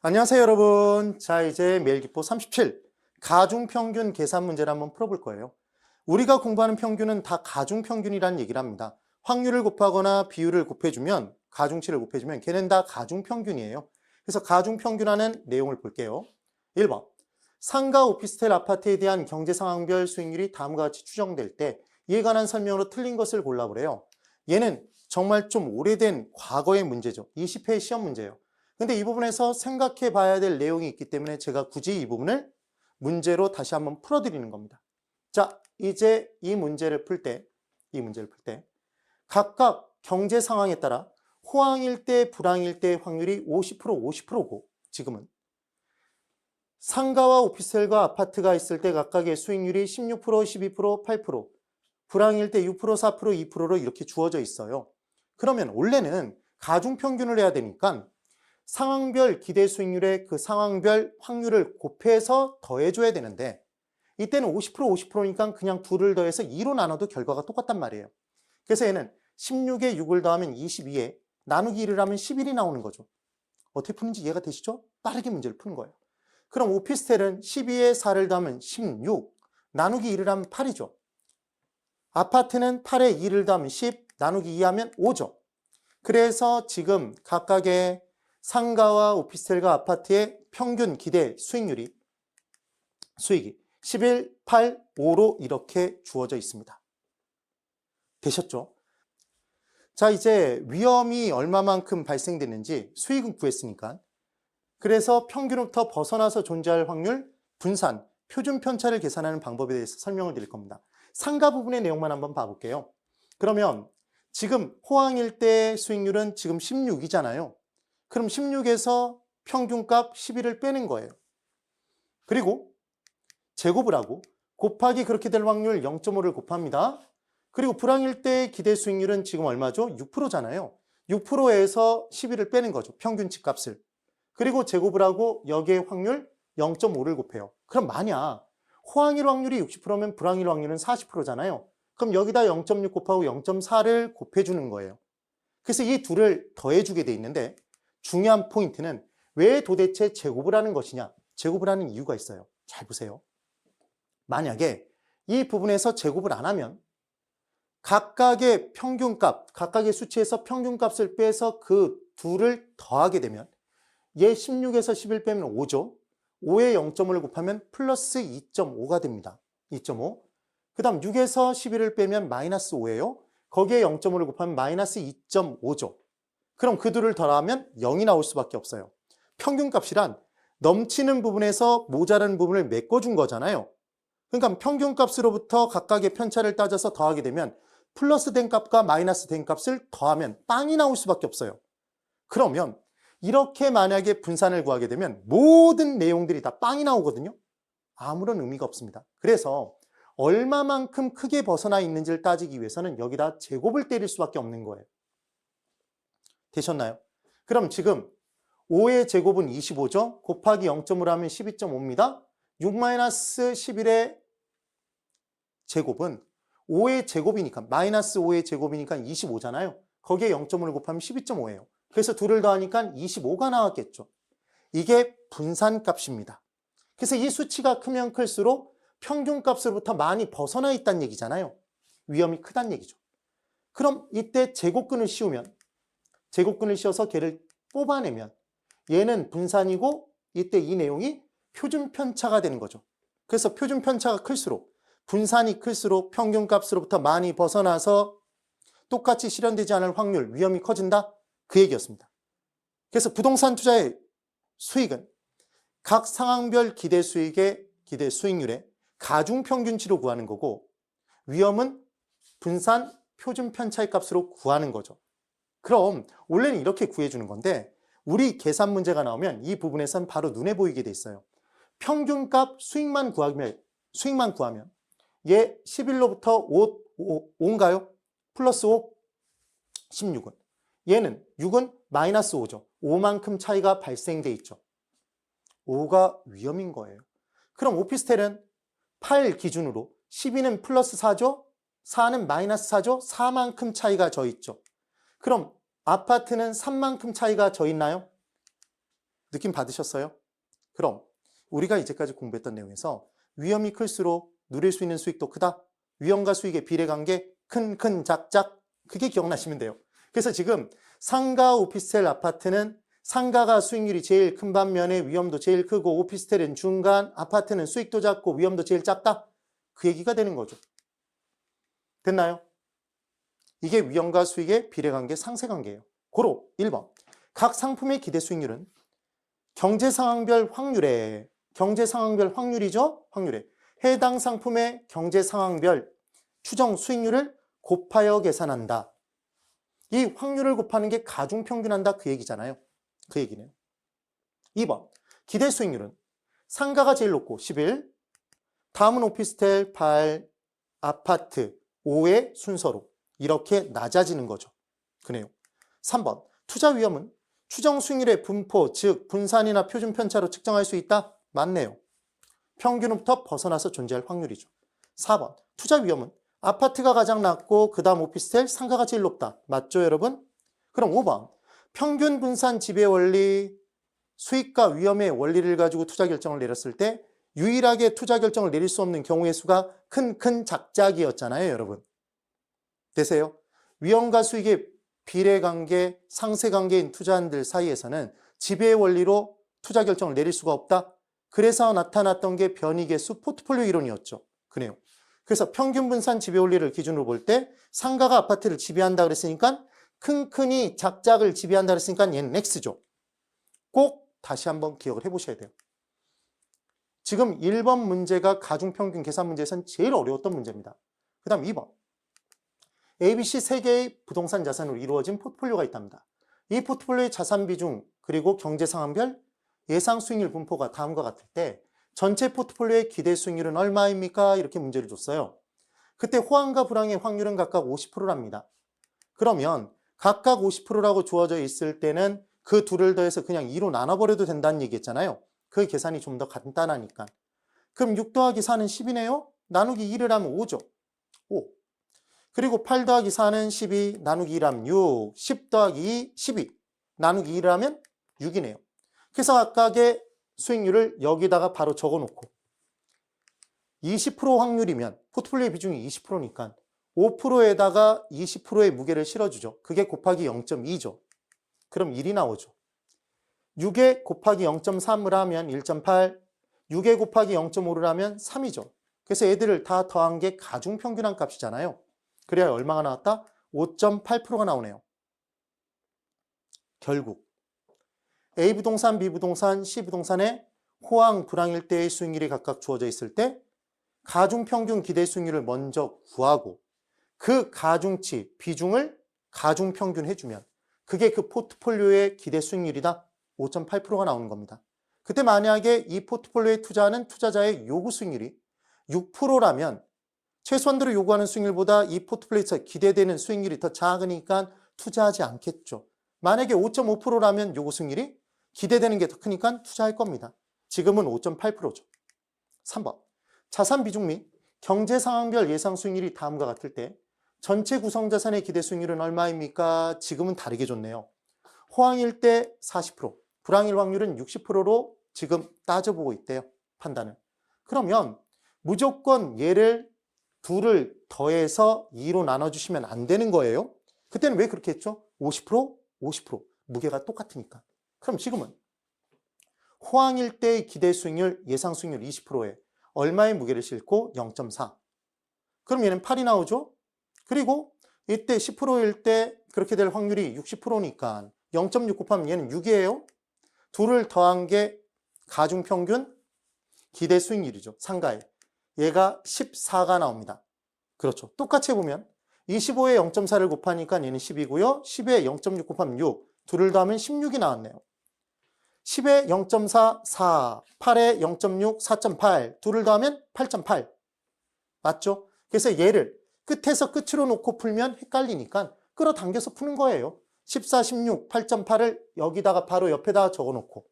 안녕하세요, 여러분. 자, 이제 매일기포 37 가중평균 계산 문제를 한번 풀어볼 거예요. 우리가 공부하는 평균은 다 가중평균이라는 얘기를 합니다. 확률을 곱하거나 비율을 곱해주면, 가중치를 곱해주면 걔는 다 가중평균이에요. 그래서 가중평균하는 내용을 볼게요. 1번. 상가 오피스텔 아파트에 대한 경제상황별 수익률이 다음과 같이 추정될 때 이에 관한 설명으로 틀린 것을 골라보래요. 얘는 정말 좀 오래된 과거의 문제죠. 20회 시험 문제예요. 근데 이 부분에서 생각해 봐야 될 내용이 있기 때문에 제가 굳이 이 부분을 문제로 다시 한번 풀어드리는 겁니다. 자, 이제 이 문제를 풀 때, 각각 경제 상황에 따라 호황일 때, 불황일 때 확률이 50%, 50%고, 지금은. 상가와 오피스텔과 아파트가 있을 때 각각의 수익률이 16%, 12%, 8%, 불황일 때 6%, 4%, 2%로 이렇게 주어져 있어요. 그러면 원래는 가중평균을 해야 되니까 상황별 기대 수익률의 그 상황별 확률을 곱해서 더해줘야 되는데 이때는 50%, 50%니까 그냥 둘을 더해서 2로 나눠도 결과가 똑같단 말이에요. 그래서 얘는 16에 6을 더하면 22에 나누기 1을 하면 11이 나오는 거죠. 어떻게 푸는지 이해가 되시죠? 빠르게 문제를 푸는 거예요. 그럼 오피스텔은 12에 4를 더하면 16, 나누기 1을 하면 8이죠. 아파트는 8에 2를 더하면 10, 나누기 2 하면 5죠. 그래서 지금 각각의 상가와 오피스텔과 아파트의 평균 기대 수익이 11, 8, 5로 이렇게 주어져 있습니다. 되셨죠? 자, 이제 위험이 얼마만큼 발생되는지 수익은 구했으니까. 그래서 평균으로부터 벗어나서 존재할 확률, 분산, 표준 편차를 계산하는 방법에 대해서 설명을 드릴 겁니다. 상가 부분의 내용만 한번 봐볼게요. 그러면 지금 호황일 때 수익률은 지금 16이잖아요. 그럼 16에서 평균값 11을 빼는 거예요. 그리고 제곱을 하고 곱하기 그렇게 될 확률 0.5를 곱합니다. 그리고 불황일 때 기대 수익률은 지금 얼마죠? 6%잖아요. 6%에서 11을 빼는 거죠. 평균치 값을. 그리고 제곱을 하고 여기에 확률 0.5를 곱해요. 그럼 만약 호황일 확률이 60%면 불황일 확률은 40%잖아요. 그럼 여기다 0.6 곱하고 0.4를 곱해주는 거예요. 그래서 이 둘을 더해주게 돼 있는데 중요한 포인트는 왜 도대체 제곱을 하는 것이냐? 제곱을 하는 이유가 있어요. 잘 보세요. 만약에 이 부분에서 제곱을 안 하면 각각의 평균값, 각각의 수치에서 평균값을 빼서 그 둘을 더하게 되면 얘 16에서 11 빼면 5죠. 5에 0.5를 곱하면 플러스 2.5가 됩니다. 2.5. 그 다음 6에서 11을 빼면 마이너스 5예요. 거기에 0.5를 곱하면 마이너스 2.5죠. 그럼 그 둘을 더하면 0이 나올 수밖에 없어요. 평균값이란 넘치는 부분에서 모자라는 부분을 메꿔준 거잖아요. 그러니까 평균값으로부터 각각의 편차를 따져서 더하게 되면 플러스 된 값과 마이너스 된 값을 더하면 빵이 나올 수밖에 없어요. 그러면 이렇게 만약에 분산을 구하게 되면 모든 내용들이 다 빵이 나오거든요. 아무런 의미가 없습니다. 그래서 얼마만큼 크게 벗어나 있는지를 따지기 위해서는 여기다 제곱을 때릴 수밖에 없는 거예요. 되셨나요? 그럼 지금 5의 제곱은 25죠. 곱하기 0.5로 하면 12.5입니다. 6-11의 제곱은 5의 제곱이니까 마이너스 5의 제곱이니까 25잖아요. 거기에 0.5를 곱하면 12.5예요. 그래서 둘을 더하니까 25가 나왔겠죠. 이게 분산값입니다. 그래서 이 수치가 크면 클수록 평균값으로부터 많이 벗어나 있다는 얘기잖아요. 위험이 크다는 얘기죠. 그럼 이때 제곱근을 씌워서 걔를 뽑아내면 얘는 분산이고 이때 이 내용이 표준 편차가 되는 거죠. 그래서 표준 편차가 클수록 분산이 클수록 평균값으로부터 많이 벗어나서 똑같이 실현되지 않을 확률, 위험이 커진다. 그 얘기였습니다. 그래서 부동산 투자의 수익은 각 상황별 기대 수익의 기대 수익률의 가중평균치로 구하는 거고 위험은 분산 표준 편차의 값으로 구하는 거죠. 그럼 원래는 이렇게 구해주는 건데 우리 계산 문제가 나오면 이 부분에선 바로 눈에 보이게 돼 있어요. 평균값 수익만 구하면 얘 11로부터 5인가요? 플러스 5, 16은. 얘는 6은 마이너스 5죠. 5만큼 차이가 발생돼 있죠. 5가 위험인 거예요. 그럼 오피스텔은 8 기준으로 12는 플러스 4죠. 4는 마이너스 4죠. 4만큼 차이가 져 있죠. 그럼 아파트는 3만큼 차이가 져 있나요? 느낌 받으셨어요? 그럼 우리가 이제까지 공부했던 내용에서 위험이 클수록 누릴 수 있는 수익도 크다. 위험과 수익의 비례관계 큰, 작작. 그게 기억나시면 돼요. 그래서 지금 상가 오피스텔 아파트는 상가가 수익률이 제일 큰 반면에 위험도 제일 크고 오피스텔은 중간, 아파트는 수익도 작고 위험도 제일 작다. 그 얘기가 되는 거죠. 됐나요? 이게 위험과 수익의 비례관계 상쇄관계예요. 고로 1번. 각 상품의 기대 수익률은 경제상황별 확률에 경제상황별 확률이죠. 확률에 해당 상품의 경제상황별 추정 수익률을 곱하여 계산한다. 이 확률을 곱하는 게 가중평균한다 그 얘기잖아요. 그 얘기네요. 2번. 기대 수익률은 상가가 제일 높고 11, 다음은 오피스텔 8, 아파트 5의 순서로 이렇게 낮아지는 거죠. 그네요. 3번. 투자 위험은 추정 수익률의 분포, 즉 분산이나 표준 편차로 측정할 수 있다? 맞네요. 평균으로부터 벗어나서 존재할 확률이죠. 4번. 투자 위험은 아파트가 가장 낮고 그 다음 오피스텔, 상가가 제일 높다. 맞죠, 여러분? 그럼 5번. 평균 분산 지배 원리, 수익과 위험의 원리를 가지고 투자 결정을 내렸을 때 유일하게 투자 결정을 내릴 수 없는 경우의 수가 큰, 작작이었잖아요, 여러분. 되세요? 위험과 수익의 비례관계, 상쇄관계인 투자한들 사이에서는 지배의 원리로 투자 결정을 내릴 수가 없다. 그래서 나타났던 게 변이계수 포트폴리오 이론이었죠. 그래요. 그래서 평균 분산 지배 원리를 기준으로 볼 때 상가가 아파트를 지배한다 그랬으니까 큰이 작작을 지배한다 그랬으니까 얘는 X죠. 꼭 다시 한번 기억을 해보셔야 돼요. 지금 1번 문제가 가중평균 계산 문제에서는 제일 어려웠던 문제입니다. 그 다음 2번. ABC 3개의 부동산 자산으로 이루어진 포트폴리오가 있답니다. 이 포트폴리오의 자산 비중 그리고 경제 상황별 예상 수익률 분포가 다음과 같을 때 전체 포트폴리오의 기대 수익률은 얼마입니까? 이렇게 문제를 줬어요. 그때 호황과 불황의 확률은 각각 50%랍니다. 그러면 각각 50%라고 주어져 있을 때는 그 둘을 더해서 그냥 2로 나눠버려도 된다는 얘기했잖아요. 그 계산이 좀 더 간단하니까. 그럼 6 더하기 4는 10이네요. 나누기 2를 하면 5죠. 5. 그리고 8 더하기 4는 12, 나누기 1하면 6, 10 더하기 2, 12, 나누기 1을 하면 6이네요. 그래서 각각의 수익률을 여기다가 바로 적어놓고 20% 확률이면 포트폴리오의 비중이 20%니까 5%에다가 20%의 무게를 실어주죠. 그게 곱하기 0.2죠. 그럼 1이 나오죠. 6에 곱하기 0.3을 하면 1.8, 6에 곱하기 0.5를 하면 3이죠. 그래서 애들을 다 더한 게 가중평균한 값이잖아요. 그래야 얼마가 나왔다? 5.8%가 나오네요. 결국 A 부동산, B 부동산, C 부동산의 호황, 불황일 때의 수익률이 각각 주어져 있을 때 가중평균 기대 수익률을 먼저 구하고 그 가중치, 비중을 가중평균 해주면 그게 그 포트폴리오의 기대 수익률이다. 5.8%가 나오는 겁니다. 그때 만약에 이 포트폴리오에 투자하는 투자자의 요구 수익률이 6%라면 최소한대로 요구하는 수익률보다 이 포트폴리오에서 기대되는 수익률이 더 작으니까 투자하지 않겠죠. 만약에 5.5%라면 요구 수익률이 기대되는 게 더 크니까 투자할 겁니다. 지금은 5.8%죠. 3번. 자산 비중 및 경제 상황별 예상 수익률이 다음과 같을 때 전체 구성 자산의 기대 수익률은 얼마입니까? 지금은 다르게 줬네요. 호황일 때 40%, 불황일 확률은 60%로 지금 따져보고 있대요. 판단을. 그러면 무조건 얘를 둘을 더해서 2로 나눠주시면 안 되는 거예요. 그때는 왜 그렇게 했죠? 50%, 50%. 무게가 똑같으니까. 그럼 지금은 호황일 때의 기대 수익률, 예상 수익률 20%에 얼마의 무게를 싣고 0.4. 그럼 얘는 8이 나오죠? 그리고 이때 10%일 때 그렇게 될 확률이 60%니까 0.6 곱하면 얘는 6이에요. 둘을 더한 게 가중평균 기대 수익률이죠. 상가에. 얘가 14가 나옵니다. 그렇죠. 똑같이 보면 25에 0.4를 곱하니까 얘는 10이고요. 10에 0.6 곱하면 6. 둘을 더하면 16이 나왔네요. 10에 0.4, 4. 8에 0.6, 4.8. 둘을 더하면 8.8. 맞죠? 그래서 얘를 끝에서 끝으로 놓고 풀면 헷갈리니까 끌어당겨서 푸는 거예요. 14, 16, 8.8을 여기다가 바로 옆에다가 적어놓고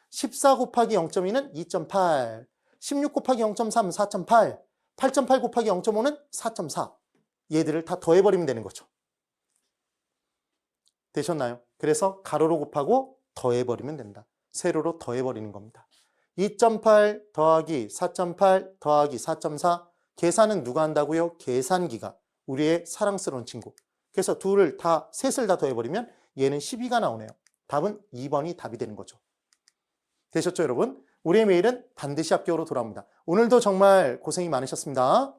14 곱하기 0.2는 2.8, 16 곱하기 0.3은 4.8, 8.8 곱하기 0.5는 4.4. 얘들을 다 더해버리면 되는 거죠. 되셨나요? 그래서 가로로 곱하고 더해버리면 된다. 세로로 더해버리는 겁니다. 2.8 더하기 4.8 더하기 4.4 계산은 누가 한다고요? 계산기가. 우리의 사랑스러운 친구. 그래서 셋을 다 더해버리면 얘는 12가 나오네요. 답은 2번이 답이 되는 거죠. 되셨죠, 여러분? 우리의 매일은 반드시 합격으로 돌아옵니다. 오늘도 정말 고생이 많으셨습니다.